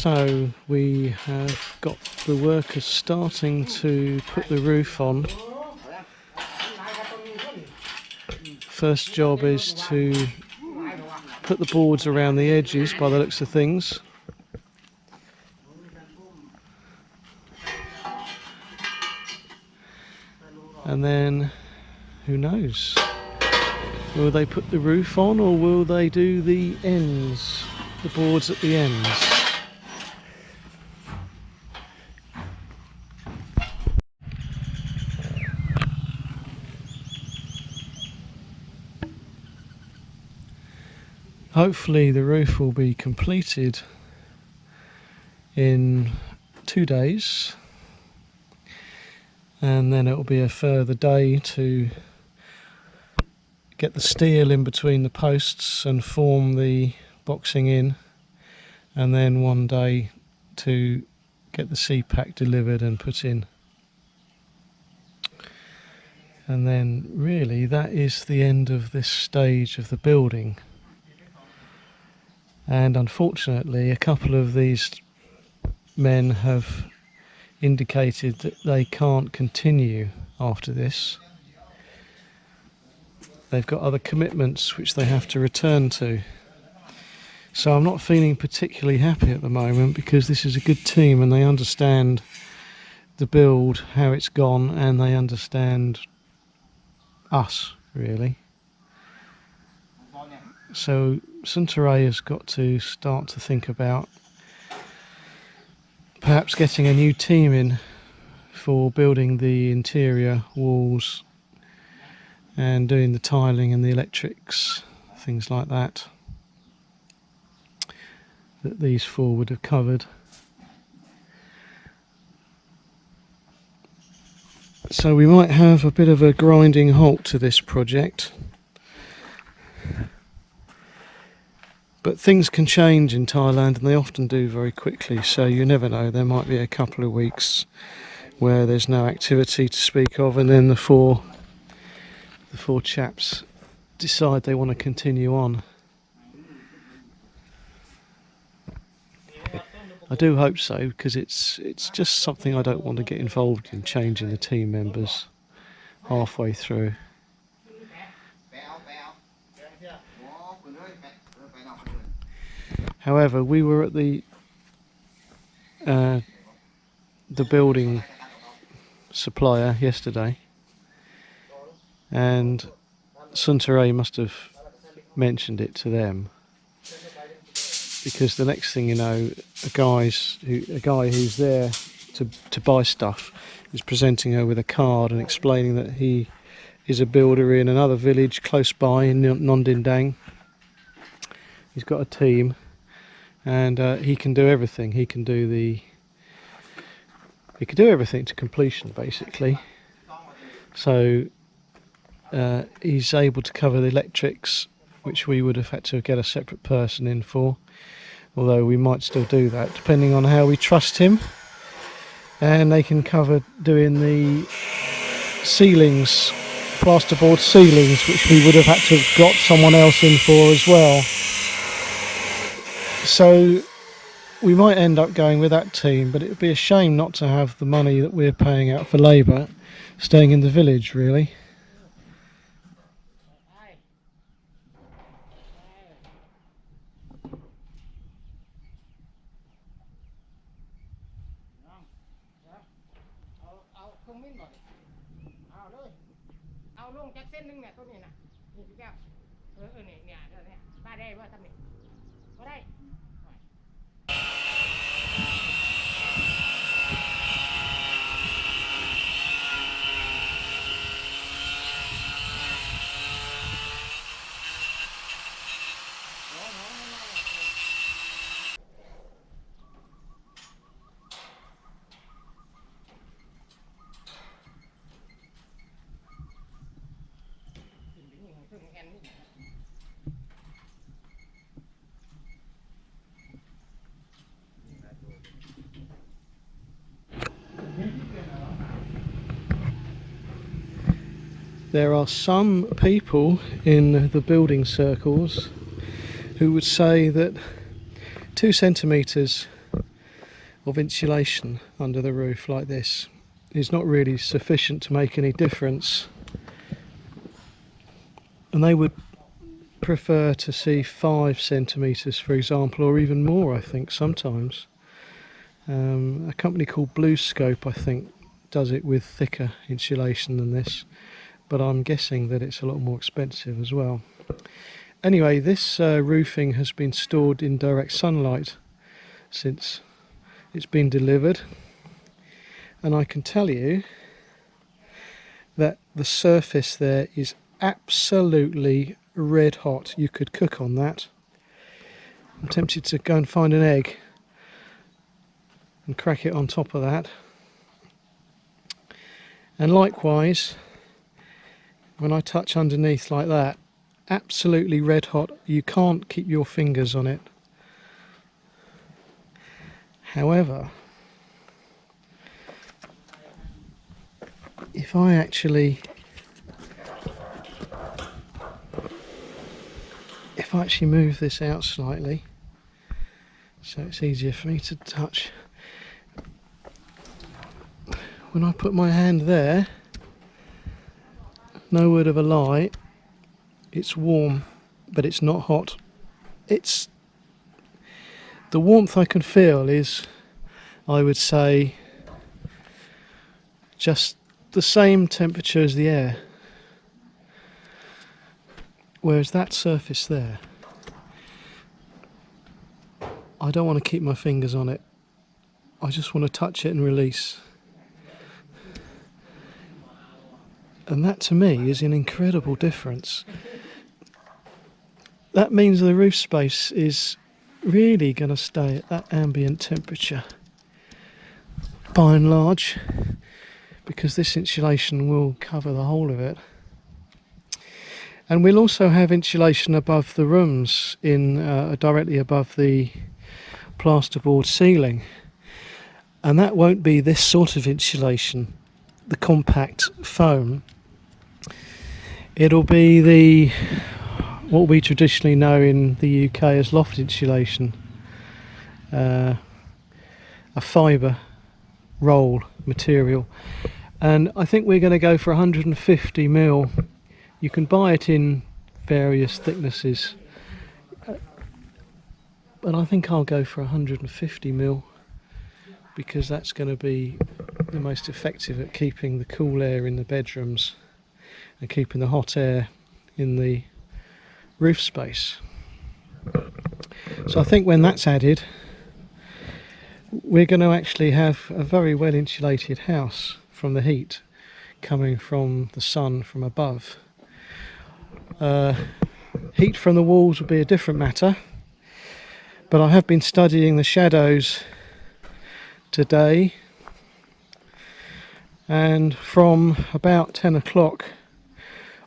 So we have got the workers starting to put the roof on. First job is to put the boards around the edges by the looks of things. And then, who knows? Will they put the roof on, or will they do the ends, the boards at the ends? Hopefully the roof will be completed in 2 days, and then it will be a further day to get the steel in between the posts and form the boxing in, and then 1 day to get the C-pack delivered and put in. And then really that is the end of this stage of the building. And unfortunately a couple of these men have indicated that they can't continue after this. They've got other commitments which they have to return to. So I'm not feeling particularly happy at the moment, because this is a good team and they understand the build, how it's gone, and they understand us really. So Suntory has got to start to think about perhaps getting a new team in for building the interior walls and doing the tiling and the electrics, things like that these four would have covered. So we might have a bit of a grinding halt to this project. But things can change in Thailand, and they often do very quickly, so you never know. There might be a couple of weeks where there's no activity to speak of, and then the four chaps decide they want to continue on. I do hope so, because it's just something I don't want to get involved in, changing the team members halfway through. However, we were at the building supplier yesterday, and Suntory must have mentioned it to them, because the next thing you know, a guy who's there to buy stuff is presenting her with a card and explaining that he is a builder in another village close by in Nondindang. He's got a team. And he can do everything. He can do everything to completion, basically. So he's able to cover the electrics, which we would have had to get a separate person in for. Although we might still do that, depending on how we trust him. And they can cover doing the ceilings, plasterboard ceilings, which we would have had to have got someone else in for as well. So we might end up going with that team, but it would be a shame not to have the money that we're paying out for labour staying in the village, really. There are some people in the building circles who would say that 2 centimetres of insulation under the roof like this is not really sufficient to make any difference, and they would prefer to see 5 centimetres, for example, or even more. I think sometimes a company called Blue Scope, I think, does it with thicker insulation than this, but I'm guessing that it's a lot more expensive as well. Anyway, this roofing has been stored in direct sunlight since it's been delivered, and I can tell you that the surface there is absolutely red hot. You could cook on that. I'm tempted to go and find an egg and crack it on top of that. And likewise, when I touch underneath like that, absolutely red hot. You can't keep your fingers on it. However, if I actually move this out slightly so it's easier for me to touch, when I put my hand there, no word of a lie, it's warm, but it's not hot. It's the warmth I can feel is, I would say, just the same temperature as the air. Whereas that surface there, I don't want to keep my fingers on it. I just want to touch it and release. And that to me is an incredible difference. That means the roof space is really going to stay at that ambient temperature by and large, because this insulation will cover the whole of it. And we'll also have insulation above the rooms, in directly above the plasterboard ceiling, and that won't be this sort of insulation, the compact foam. It'll be what we traditionally know in the UK as loft insulation, a fibre roll material, and I think we're going to go for 150 mil. You can buy it in various thicknesses, but I think I'll go for 150 mil because that's going to be the most effective at keeping the cool air in the bedrooms and keeping the hot air in the roof space. So I think when that's added, we're going to actually have a very well insulated house from the heat coming from the sun from above. Heat from the walls will be a different matter, but I have been studying the shadows today, and from about 10 o'clock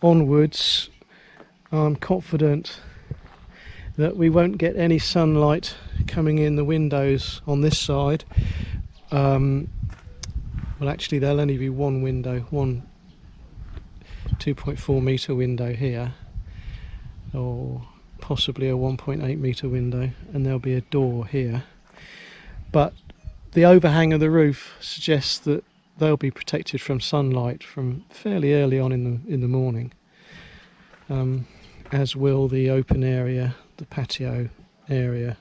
onwards I'm confident that we won't get any sunlight coming in the windows on this side. Well, actually there'll only be one window, one 2.4 metre window here, or possibly a 1.8 metre window, and there'll be a door here, but the overhang of the roof suggests that they'll be protected from sunlight from fairly early on in the morning, as will the open area, the patio area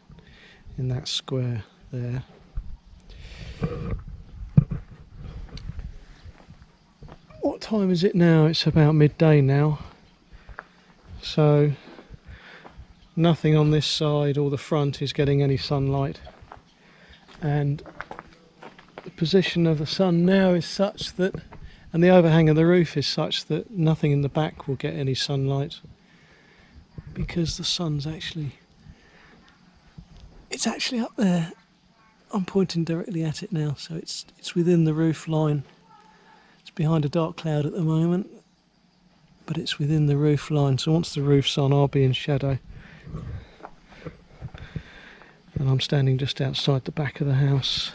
in that square there. What time is it now? It's about midday now, so nothing on this side or the front is getting any sunlight, and the position of the sun now is such that, and the overhang of the roof is such that nothing in the back will get any sunlight, because the sun's actually up there. I'm pointing directly at it now, so it's within the roof line. It's behind a dark cloud at the moment, but it's within the roof line, so once the roof's on I'll be in shadow. And I'm standing just outside the back of the house.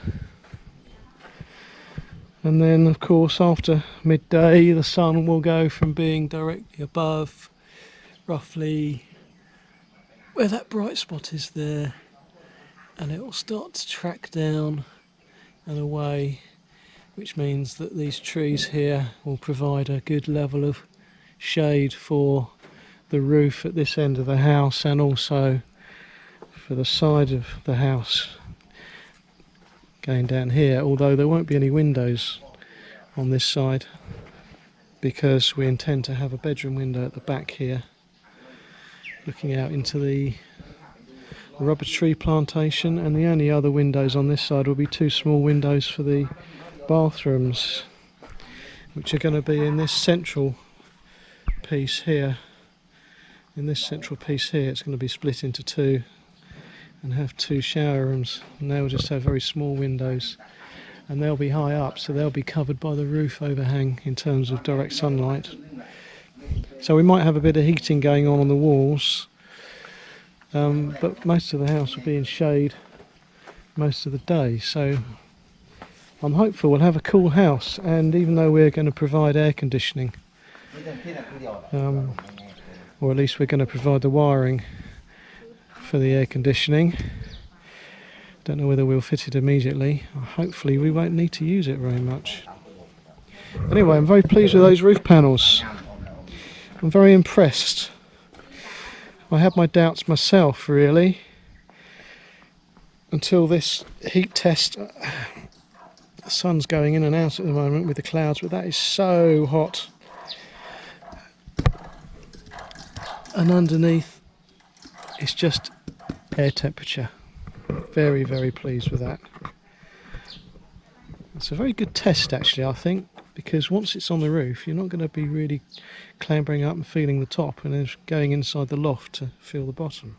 And then of course after midday the sun will go from being directly above, roughly where that bright spot is there, and it will start to track down and away, which means that these trees here will provide a good level of shade for the roof at this end of the house, and also for the side of the house going down here, although there won't be any windows on this side because we intend to have a bedroom window at the back here looking out into the rubber tree plantation, and the only other windows on this side will be two small windows for the bathrooms, which are going to be in this central piece here. In this central piece here, it's going to be split into two and have two shower rooms, and they'll just have very small windows, and they'll be high up, so they'll be covered by the roof overhang in terms of direct sunlight. So we might have a bit of heating going on the walls, but most of the house will be in shade most of the day, so I'm hopeful we'll have a cool house. And even though we're going to provide air conditioning, or at least we're going to provide the wiring for the air conditioning, don't know whether we'll fit it immediately. Hopefully we won't need to use it very much. Anyway, I'm very pleased with those roof panels. I'm very impressed. I had my doubts myself, really, until this heat test. The sun's going in and out at the moment with the clouds, but that is so hot. And underneath it's just air temperature. Very, very pleased with that. It's a very good test actually, I think, because once it's on the roof you're not going to be really clambering up and feeling the top and then going inside the loft to feel the bottom.